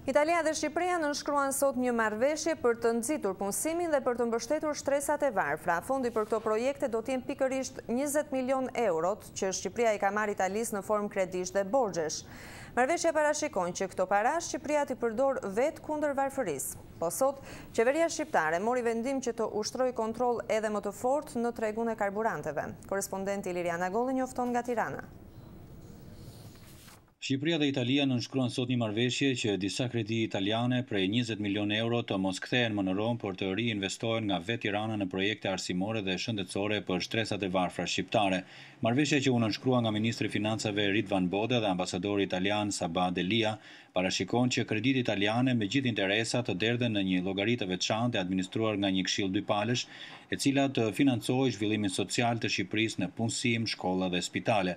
Italia dhe Shqipëria nënshkruan sot një marrëveshje për të nxitur punësimin dhe për të mbështetur shtresat e varfra. Fondi për këto projekte do të jenë pikërisht 20 milion eurot që Shqipëria i ka marrë Italisë në formë kredish dhe borxhesh. Marrëveshja parashikon që këto para Shqipëria t'i përdor vetë kundër varfërisë. Po sot, qeveria shqiptare mori vendim që të ushtrojë kontroll edhe më të fortë në tregun e karburanteve. Korrespondenti Liriana Golli njofton nga Tirana. Shqipëria dhe Italia nënshkruan sot një marrëveshje që disa kredi italiane prej 20 milion euro të mos kthehen më në Rom, por të riinvestohen nga vetë Tirana në projekte arsimore dhe shëndetësore për shtresat e varfra shqiptare. Marrëveshja që u nënshkrua nga ministri i financave Ridvan Bode dhe ambasadori italian Saba Delia parashikon që kreditë italiane me gjithë interesat të derdhen në një llogari të veçantë e administruar nga një këshill dypalësh, e cila të financojë zhvillimin social të Shqipërisë në punësim, shkolla dhe spitale.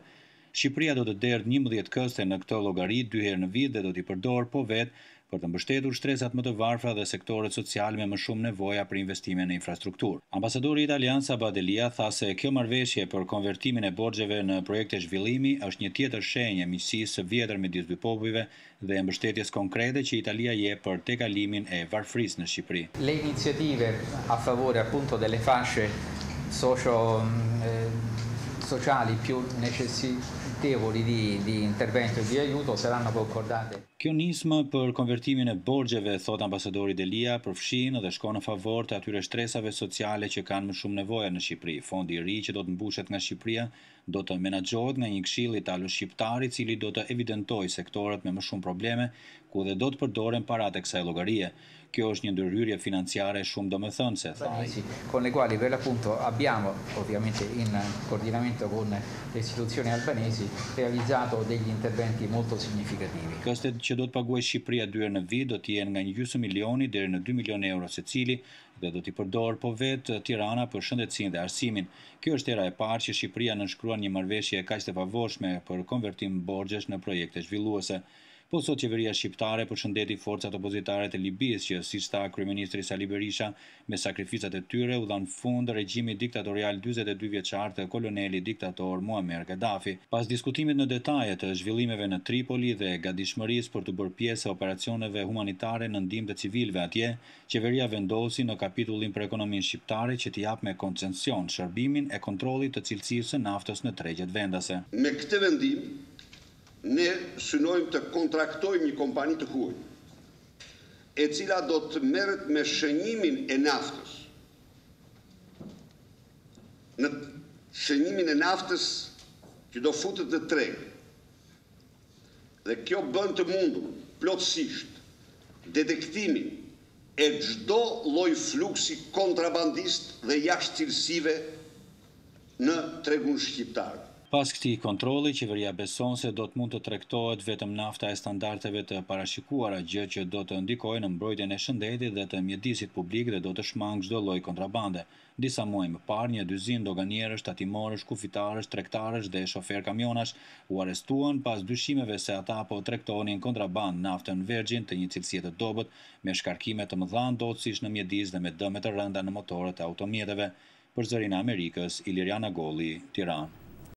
Shqipëria do të derdhë 11 këste në këtë llogari 2 herë në vit dhe do t'i përdorë po vetë për të mbështetur shtresat më të varfra dhe sektorët sociale me më shumë nevoja për investime në infrastrukturë. Ambasadori italian Saba Delia tha se kjo marrëveshje për konvertimin e borxheve në projekte zhvillimi është një tjetër shenjë e miqësisë së vjetër midis dy popujve dhe mbështetjes konkrete që Italia jep për tekalimin e varfërisë në Shqipëri. Le iniziative a favore appunto delle fasce sociali più necessitevoli di intervento e di aiuto saranno concordate. Kjo nismë për konvertimin e borxheve, thot ambasadori Delia, përfshin dhe shkon në favor të atyre shtresave sociale që kanë më shumë nevoja në Shqipëri. Fondi i ri që do të mbushet nga Shqipëria do të menaxhohet nga një këshill italo-shqiptar i cili do të evidentojë sektorët me më shumë probleme ku dhe do të përdoren paratë e kësaj llogarie. Kjo është një ndërhyrje financiare shumë domethënëse, tha ai. Con le quali per l'appunto abbiamo, ovviamente in coordinamento con le istituzioni albanesi, realizzato degli interventi molto significativi. Këstet që do të paguajë Shqipëria 2 herë në vit do të jenë nga 1,5 milioni deri në 2 milion euro secili dhe do t'i përdorë po vetë Tirana për shëndetësinë dhe arsimin. Kjo është era e parë që Shqipëria nënshkruan një marrëveshje kaq të favorshme për konvertim borxhesh në projekte zhvilluese. Po sot qeveria shqiptare përshëndeti forcat opozitare të Libisë që, siç tha kryeministri Sali Berisha, me sakrificat e tyre u dhan fund regjimit diktatorial 42 vjeçar të kolonelit diktator Muammar Gaddafi. Pas diskutimit në detaje të zhvillimeve në Tripoli dhe gatishmërisë për të bërë pjesë e operacioneve humanitare në ndihmë të civilëve atje, qeveria vendosi në kapitullin për ekonominë shqiptare që t'i jap me koncesion shërbimin e kontrollit të cilësisë së naftës në tregjet vendase. Me këtë vendim ne synojmë të kontraktojmë një kompani të huaj, e cila do të merret me shënimin e naftës. Në shënimin e naftës që do futet në treg. Dhe kjo bën të mundur plotësisht detektimin e çdo lloj fluksi kontrabandist dhe jashtëcilësive në tregun shqiptar. Pas këtij kontrolli, qeveria beson se do të mund të tregtohet vetëm nafta e standardeve të parashikuara, gjë që do të ndikojë në mbrojtjen e shëndetit dhe të mjedisit publik dhe do të shmangë çdo lloj kontrabande. Disa muaj më parë, një dyzinë doganierësh, tatimorësh, kufitarësh, tregtarësh dhe shofer kamionash u arrestuan pas dyshimeve se ata po tregtonin kontraband naftën Virgin të një cilësie të dobët me shkarkime të mëdha ndotësish në mjedis dhe me dëme të rënda në motorët e automjeteve. Për Zërin e Amerikës, Liriana Golli, Tiranë.